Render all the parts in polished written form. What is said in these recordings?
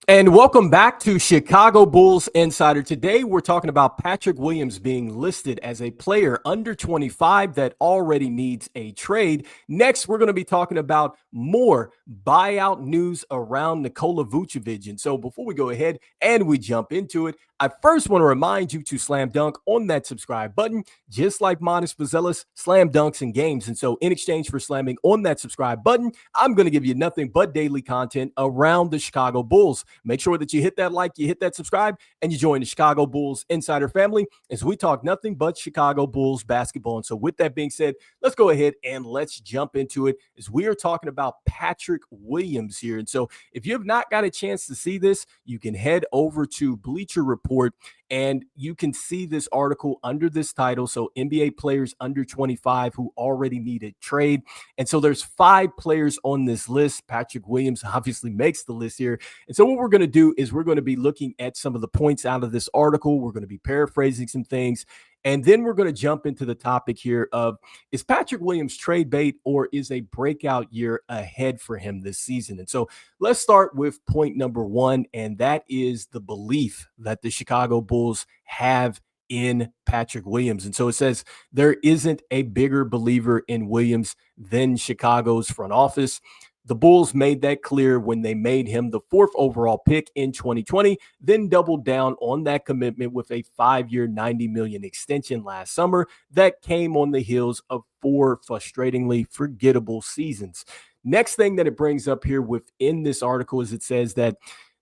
And welcome back to Chicago Bulls Insider. Today, we're talking about Patrick Williams being listed as a player under 25 that already needs a trade. Next, we're going to be talking about more buyout news around Nikola Vucevic. And so before we go ahead and we jump into it, I first want to remind you to slam dunk on that subscribe button, just like Modest Buzelis slam dunks in games. And so in exchange for slamming on that subscribe button, I'm going to give you nothing but daily content around the Chicago Bulls. Make sure that you hit that like, you hit that subscribe, and you join the Chicago Bulls Insider family as we talk nothing but Chicago Bulls basketball. And so with that being said, let's go ahead and let's jump into it as we are talking about Patrick Williams here. And so if you have not got a chance to see this, you can head over to Bleacher Report and you can see this article under this title. So NBA players under 25 who already need a trade. And so there's 5 players on this list. Patrick Williams obviously makes the list here. And so what we're going to do is we're going to be looking at some of the points out of this article. We're going to be paraphrasing some things. And then we're going to jump into the topic here of, is Patrick Williams trade bait or is a breakout year ahead for him this season? And so let's start with point number 1, and that is the belief that the Chicago Bulls have in Patrick Williams. And so it says there isn't a bigger believer in Williams than Chicago's front office. The Bulls made that clear when they made him the 4th overall pick in 2020, then doubled down on that commitment with a 5-year, $90 million extension last summer that came on the heels of 4 frustratingly forgettable seasons. Next thing that it brings up here within this article is it says that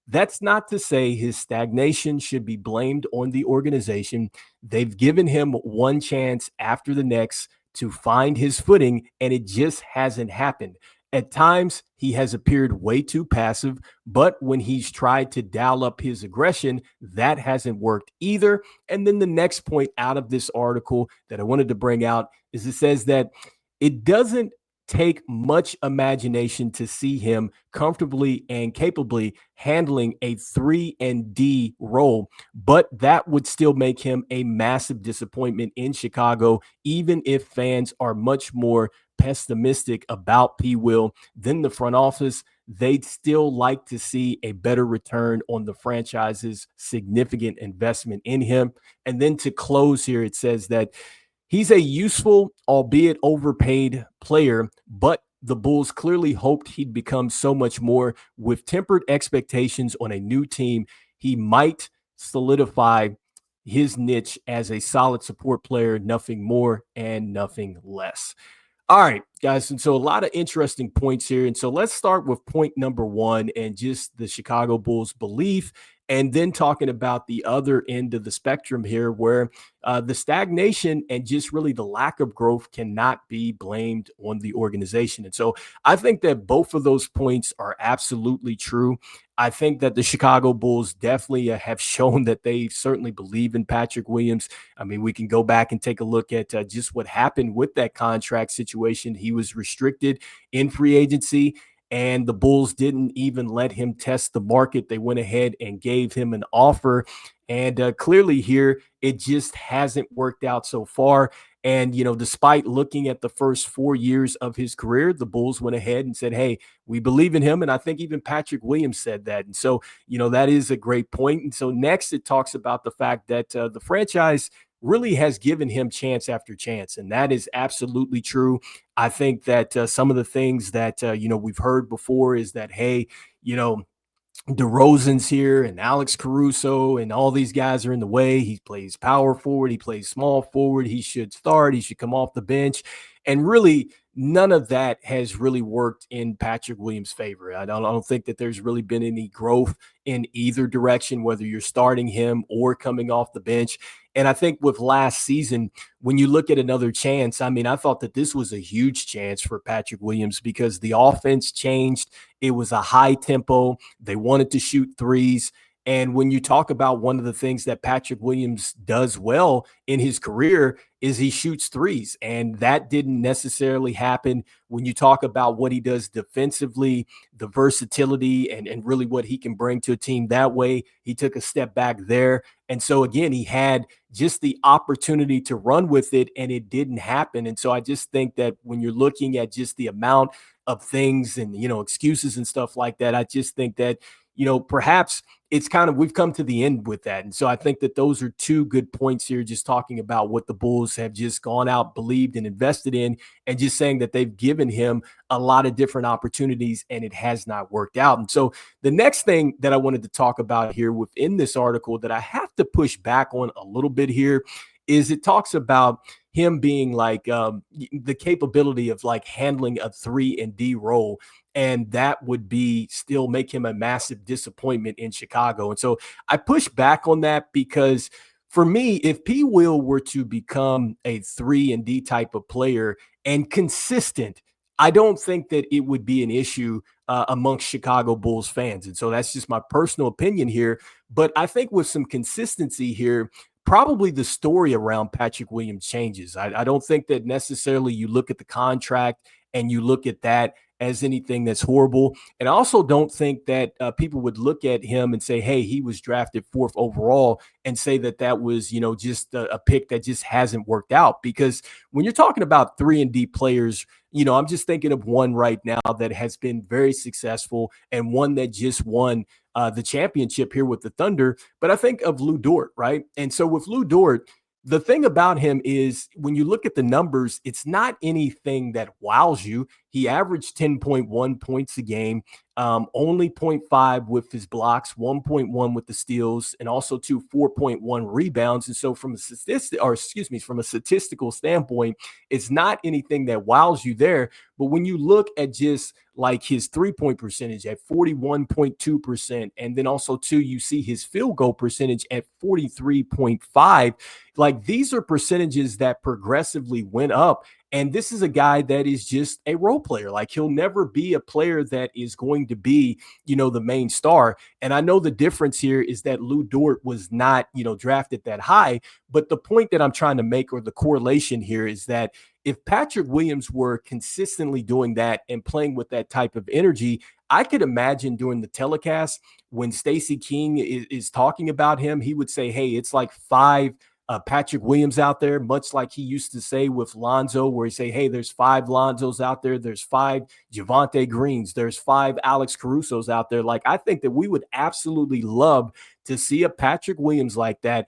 that's not to say his stagnation should be blamed on the organization. They've given him one chance after the next to find his footing, and it just hasn't happened. At times, he has appeared way too passive, but when he's tried to dial up his aggression, that hasn't worked either. And then the next point out of this article that I wanted to bring out is it says that it doesn't take much imagination to see him comfortably and capably handling a 3-and-D role, but that would still make him a massive disappointment in Chicago, even if fans are much more pessimistic about P. Will than the front office. They'd still like to see a better return on the franchise's significant investment in him. And then to close here, it says that he's a useful, albeit overpaid player, but the Bulls clearly hoped he'd become so much more. With tempered expectations on a new team, he might solidify his niche as a solid support player, nothing more and nothing less. All right, guys. And so a lot of interesting points here. And so let's start with point number 1 and just the Chicago Bulls belief, and then talking about the other end of the spectrum here where the stagnation and just really the lack of growth cannot be blamed on the organization. And so I think that both of those points are absolutely true. I think that the Chicago Bulls definitely have shown that they certainly believe in Patrick Williams. I mean, we can go back and take a look at just what happened with that contract situation. He was restricted in free agency, and the Bulls didn't even let him test the market. They went ahead and gave him an offer. And clearly here, it just hasn't worked out so far. And, despite looking at the first 4 years of his career, the Bulls went ahead and said, hey, we believe in him. And I think even Patrick Williams said that. And so, that is a great point. And so next it talks about the fact that the franchise really has given him chance after chance. And that is absolutely true. I think that some of the things that, we've heard before is that, hey, DeRozan's here and Alex Caruso and all these guys are in the way. He plays power forward. He plays small forward. He should start. He should come off the bench. And really, none of that has really worked in Patrick Williams' favor. I don't think that there's really been any growth in either direction, whether you're starting him or coming off the bench. And I think with last season, when you look at another chance, I mean, I thought that this was a huge chance for Patrick Williams because the offense changed. It was a high tempo. They wanted to shoot threes. And when you talk about one of the things that Patrick Williams does well in his career is he shoots threes. And that didn't necessarily happen when you talk about what he does defensively, the versatility, and really what he can bring to a team that way. He took a step back there. And so, again, he had just the opportunity to run with it, and it didn't happen. And so I just think that when you're looking at just the amount of things and, excuses and stuff like that, I just think that perhaps it's kind of, we've come to the end with that. And so I think that those are two good points here, just talking about what the Bulls have just gone out, believed, and invested in, and just saying that they've given him a lot of different opportunities and it has not worked out. And so the next thing that I wanted to talk about here within this article that I have to push back on a little bit here is it talks about him being like the capability of like handling a 3-and-D role. And that would be still make him a massive disappointment in Chicago. And so I push back on that because for me, if P. Will were to become a 3-and-D type of player and consistent, I don't think that it would be an issue amongst Chicago Bulls fans. And so that's just my personal opinion here. But I think with some consistency here, probably the story around Patrick Williams changes. I don't think that necessarily you look at the contract and you look at that as anything that's horrible. And I also don't think that people would look at him and say, hey, he was drafted 4th overall and say that that was, just a pick that just hasn't worked out. Because when you're talking about 3-and-D players, I'm just thinking of one right now that has been very successful and one that just won the championship here with the Thunder. But I think of Lou Dort, right? And so with Lou Dort, the thing about him is when you look at the numbers, it's not anything that wows you. He averaged 10.1 points a game, only 0.5 with his blocks, 1.1 with the steals, and also 4.1 rebounds. And so from a statistical standpoint, it's not anything that wows you there. But when you look at just like his 3-point percentage at 41.2%, and then also too, you see his field goal percentage at 43.5. Like these are percentages that progressively went up. And this is a guy that is just a role player. Like he'll never be a player that is going to be, the main star. And I know the difference here is that Lou Dort was not, drafted that high. But the point that I'm trying to make, or the correlation here, is that if Patrick Williams were consistently doing that and playing with that type of energy, I could imagine during the telecast when Stacey King is talking about him, he would say, hey, it's like 5 Patrick Williams out there, much like he used to say with Lonzo, where he say, hey, there's 5 Lonzos out there. There's 5 Javonte Greens. There's 5 Alex Carusos out there. Like, I think that we would absolutely love to see a Patrick Williams like that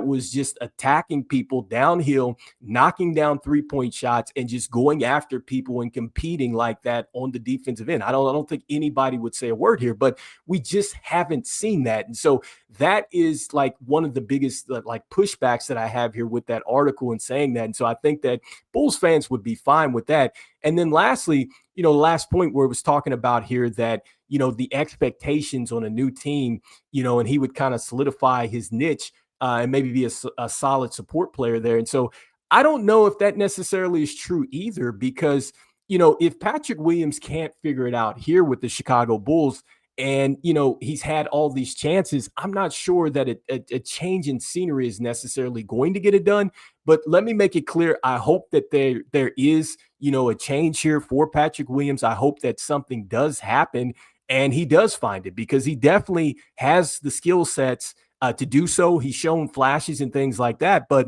was just attacking people downhill, knocking down 3-point shots, and just going after people and competing like that on the defensive end. I don't think anybody would say a word here, but we just haven't seen that. And so that is like one of the biggest like pushbacks that I have here with that article and saying that. And so I think that Bulls fans would be fine with that. And then lastly, the last point where it was talking about here that, the expectations on a new team, and he would kind of solidify his niche and maybe be a solid support player there. And so I don't know if that necessarily is true either, because, if Patrick Williams can't figure it out here with the Chicago Bulls, and, he's had all these chances, I'm not sure that a change in scenery is necessarily going to get it done. But let me make it clear. I hope that there is, a change here for Patrick Williams. I hope that something does happen and he does find it, because he definitely has the skill sets to do so. He's shown flashes and things like that, but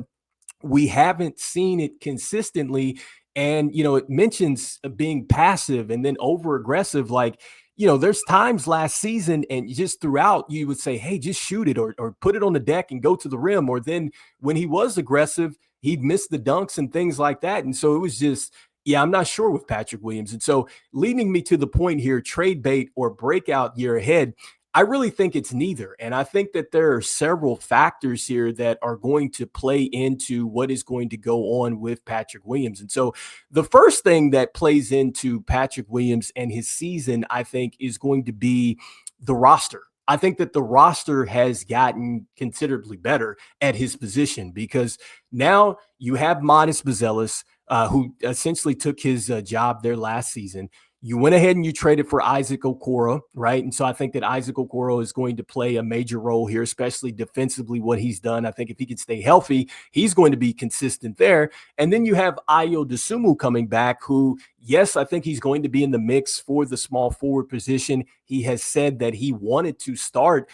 we haven't seen it consistently. And, it mentions being passive and then over aggressive. Like, there's times last season and just throughout you would say, hey, just shoot it or put it on the deck and go to the rim. Or then when he was aggressive, he'd miss the dunks and things like that. And so it was just, I'm not sure with Patrick Williams. And so leading me to the point here, trade bait or breakout year ahead, I really think it's neither. And I think that there are several factors here that are going to play into what is going to go on with Patrick Williams. And so the first thing that plays into Patrick Williams and his season, I think, is going to be the roster. I think that the roster has gotten considerably better at his position, because now you have Modest Buzelis, who essentially took his job there last season. You went ahead and you traded for Isaac Okoro, right? And so I think that Isaac Okoro is going to play a major role here, especially defensively, what he's done. I think if he can stay healthy, he's going to be consistent there. And then you have Ayo Dosunmu coming back, who, yes, I think he's going to be in the mix for the small forward position. He has said that he wanted to start,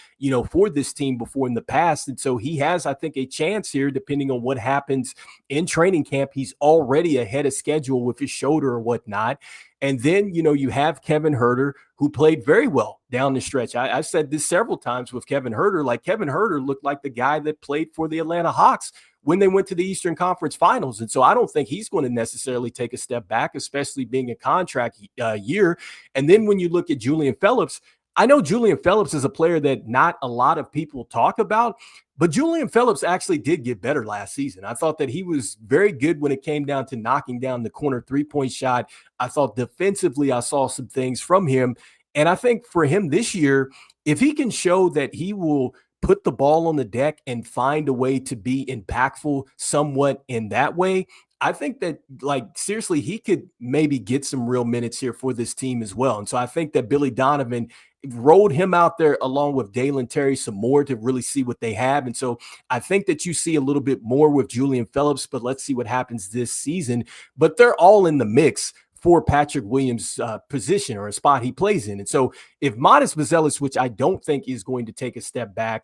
for this team before in the past. And so he has, I think, a chance here, depending on what happens in training camp. He's already ahead of schedule with his shoulder or whatnot. And then, you have Kevin Herter, who played very well down the stretch. I've said this several times with Kevin Herter. Like, Kevin Herter looked like the guy that played for the Atlanta Hawks when they went to the Eastern Conference Finals. And so I don't think he's going to necessarily take a step back, especially being a contract year. And then when you look at Julian Phillips, I know Julian Phillips is a player that not a lot of people talk about, but Julian Phillips actually did get better last season. I thought that he was very good when it came down to knocking down the corner three-point shot. I thought defensively, I saw some things from him. And I think for him this year, if he can show that he will put the ball on the deck and find a way to be impactful somewhat in that way, I think that, like, seriously, he could maybe get some real minutes here for this team as well. And so I think that Billy Donovan rolled him out there along with Dalen Terry some more to really see what they have. And so I think that you see a little bit more with Julian Phillips, but let's see what happens this season. But they're all in the mix for Patrick Williams' position or a spot he plays in. And so if Modest Buzelis, which I don't think is going to take a step back,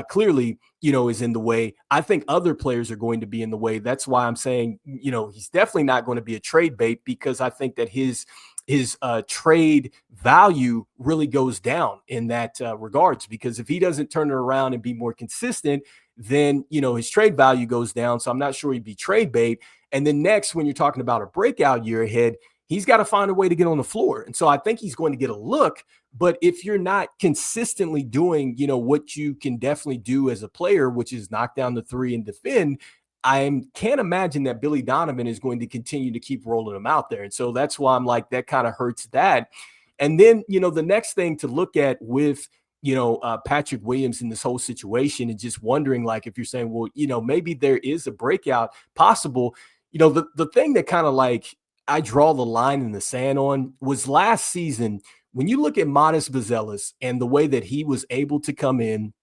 clearly, is in the way, I think other players are going to be in the way. That's why I'm saying, he's definitely not going to be a trade bait, because I think that his trade value really goes down in that regards, because if he doesn't turn it around and be more consistent, then, his trade value goes down. So I'm not sure he'd be trade bait. And then next, when you're talking about a breakout year ahead, he's got to find a way to get on the floor. And so I think he's going to get a look. But if you're not consistently doing, what you can definitely do as a player, which is knock down the three and defend, I can't imagine that Billy Donovan is going to continue to keep rolling them out there. And so that's why I'm like, that kind of hurts that. And then, the next thing to look at with, Patrick Williams in this whole situation, and just wondering, like, if you're saying, well, maybe there is a breakout possible, the thing that kind of like I draw the line in the sand on was last season, when you look at Modest Buzelis and the way that he was able to come in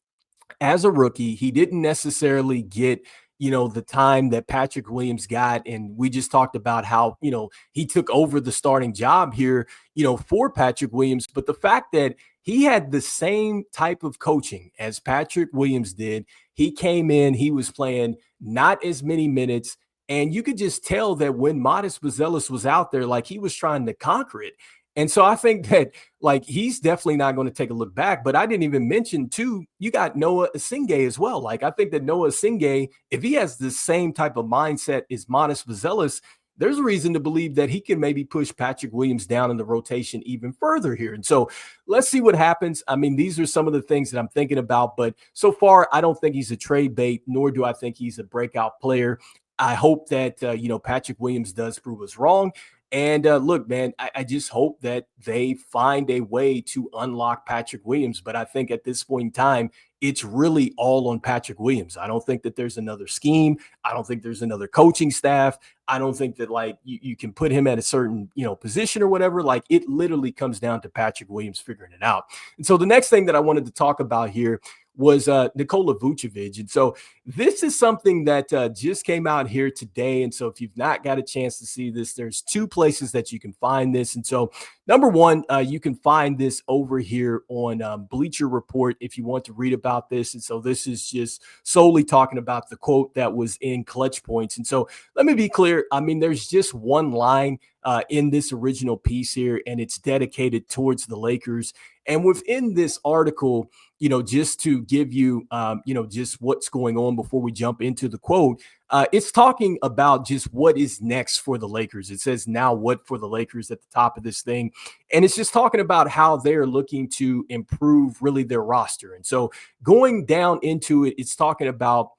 as a rookie, he didn't necessarily get, the time that Patrick Williams got. And we just talked about how, he took over the starting job here, for Patrick Williams. But the fact that he had the same type of coaching as Patrick Williams did, he came in, he was playing not as many minutes. And you could just tell that when Modest Buzelis was out there, like, he was trying to conquer it. And so I think that, like, he's definitely not going to take a look back. But I didn't even mention, too, you got Noah Asingay as well. Like, I think that Noah Asingay, if he has the same type of mindset as Modest Buzelis, there's a reason to believe that he can maybe push Patrick Williams down in the rotation even further here. And so let's see what happens. I mean, these are some of the things that I'm thinking about. But so far, I don't think he's a trade bait, nor do I think he's a breakout player. I hope that, Patrick Williams does prove us wrong. And look, man, I just hope that they find a way to unlock Patrick Williams. But I think at this point in time, it's really all on Patrick Williams. I don't think that there's another scheme. I don't think there's another coaching staff. I don't think that, like, you can put him at a certain, position or whatever. Like, it literally comes down to Patrick Williams figuring it out. And so the next thing that I wanted to talk about here was Nikola Vucevic. And so this is something that just came out here today. And so if you've not got a chance to see this, there's two places that you can find this. And so number one, you can find this over here on Bleacher Report if you want to read about this. And so this is just solely talking about the quote that was in Clutch Points. And so let me be clear. I mean, there's just one line in this original piece here, and it's dedicated towards the Lakers. And within this article, just to give you, just what's going on before we jump into the quote, it's talking about just what is next for the Lakers. It says now what for the Lakers at the top of this thing. And it's just talking about how they're looking to improve really their roster. And so going down into it, it's talking about,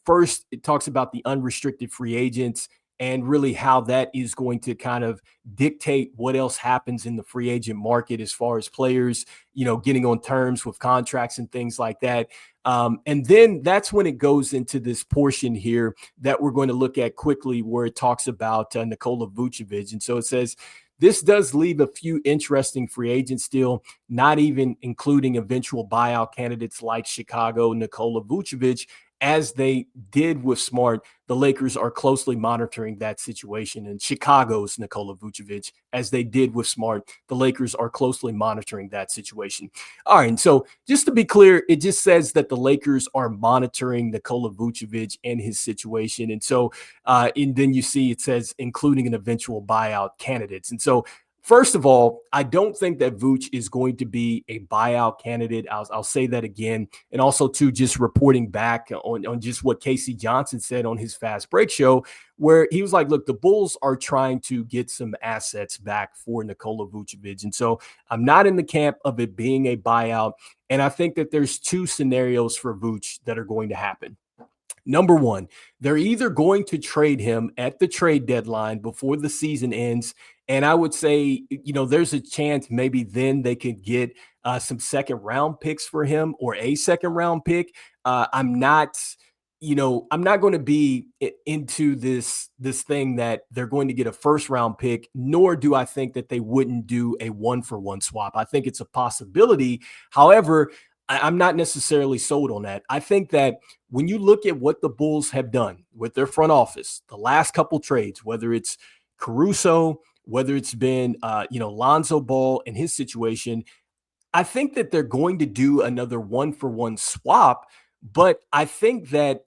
first it talks about the unrestricted free agents and really how that is going to kind of dictate what else happens in the free agent market as far as players, getting on terms with contracts and things like that. And then that's when it goes into this portion here that we're going to look at quickly, where it talks about Nikola Vucevic. And so it says, this does leave a few interesting free agents still, not even including eventual buyout candidates like Chicago, Nikola Vucevic. As they did with Smart, the Lakers are closely monitoring that situation. And Chicago's Nikola Vucevic, as they did with Smart, the Lakers are closely monitoring that situation. All right, and so just to be clear, it just says that the Lakers are monitoring Nikola Vucevic and his situation. And so, and then you see it says including an eventual buyout candidates. And so First of all, I don't think that Vooch is going to be a buyout candidate. I'll say that again. And also, too, just reporting back on just what Casey Johnson said on his Fast Break show, where he was like, look, the Bulls are trying to get some assets back for Nikola Vucevic. And so I'm not in the camp of it being a buyout. And I think that there's two scenarios for Vooch that are going to happen. Number one, they're either going to trade him at the trade deadline before the season ends. And I would say, there's a chance maybe then they could get some second round picks for him or a second round pick. I'm not, I'm not going to be into this thing that they're going to get a first round pick, nor do I think that they wouldn't do a 1-for-1 swap. I think it's a possibility. However, I'm not necessarily sold on that. I think that when you look at what the Bulls have done with their front office, the last couple trades, whether it's Caruso, whether it's been, Lonzo Ball and his situation, I think that they're going to do another 1-for-1 swap. But I think that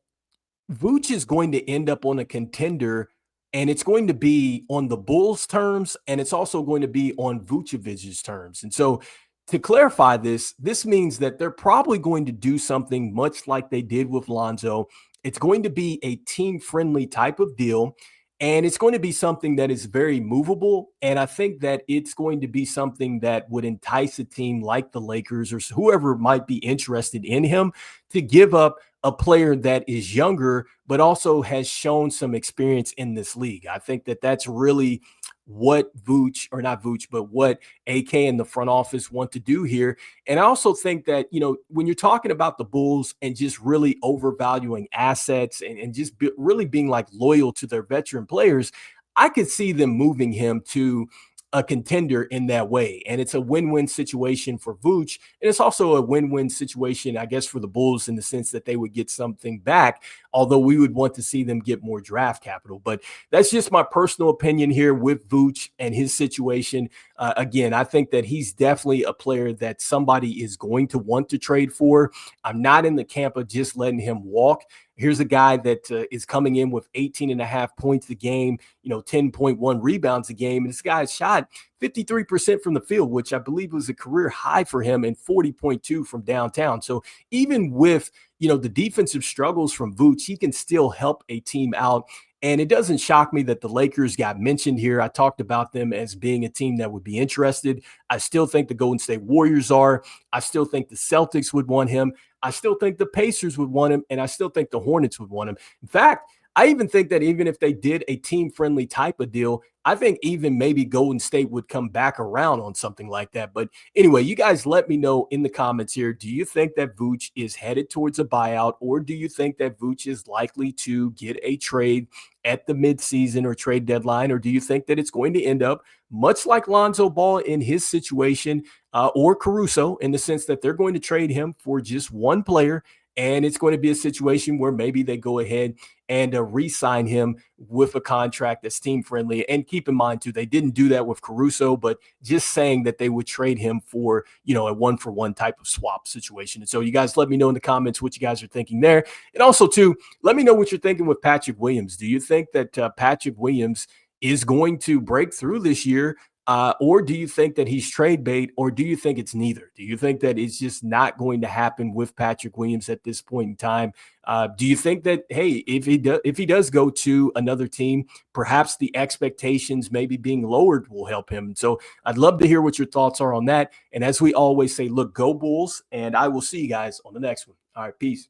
Vooch is going to end up on a contender, and it's going to be on the Bulls' terms, and it's also going to be on Vucevic's terms. And so, to clarify this means that they're probably going to do something much like they did with Lonzo. It's going to be a team-friendly type of deal, and it's going to be something that is very movable. And I think that it's going to be something that would entice a team like the Lakers or whoever might be interested in him to give up a player that is younger, but also has shown some experience in this league. I think that that's really what Vooch, or not Vooch, but what AK and the front office want to do here. And I also think that, when you're talking about the Bulls and just really overvaluing assets and just really being like loyal to their veteran players, I could see them moving him to a contender in that way. And it's a win-win situation for Vooch. And it's also a win-win situation, I guess, for the Bulls in the sense that they would get something back, although we would want to see them get more draft capital. But that's just my personal opinion here with Vooch and his situation. Again, I think that he's definitely a player that somebody is going to want to trade for. I'm not in the camp of just letting him walk. Here's a guy that is coming in with 18.5 points a game, 10.1 rebounds a game. And this guy shot 53% from the field, which I believe was a career high for him, and 40.2 from downtown. So even with, the defensive struggles from Vooch, he can still help a team out. And it doesn't shock me that the Lakers got mentioned here. I talked about them as being a team that would be interested. I still think the Golden State Warriors are. I still think the Celtics would want him. I still think the Pacers would want him. And I still think the Hornets would want him. In fact, I even think that even if they did a team-friendly type of deal, I think even maybe Golden State would come back around on something like that. But anyway, you guys let me know in the comments here. Do you think that Vooch is headed towards a buyout, or do you think that Vooch is likely to get a trade at the midseason or trade deadline? Or do you think that it's going to end up much like Lonzo Ball in his situation, or Caruso, in the sense that they're going to trade him for just one player? And it's going to be a situation where maybe they go ahead and re-sign him with a contract that's team-friendly. And keep in mind, too, they didn't do that with Caruso, but just saying that they would trade him for, a 1-for-1 type of swap situation. And so you guys let me know in the comments what you guys are thinking there. And also, too, let me know what you're thinking with Patrick Williams. Do you think that Patrick Williams is going to break through this year? Or do you think that he's trade bait, or do you think it's neither? Do you think that it's just not going to happen with Patrick Williams at this point in time? Do you think that, hey, if he does go to another team, perhaps the expectations maybe being lowered will help him? So I'd love to hear what your thoughts are on that. And as we always say, look, go Bulls, and I will see you guys on the next one. All right, peace.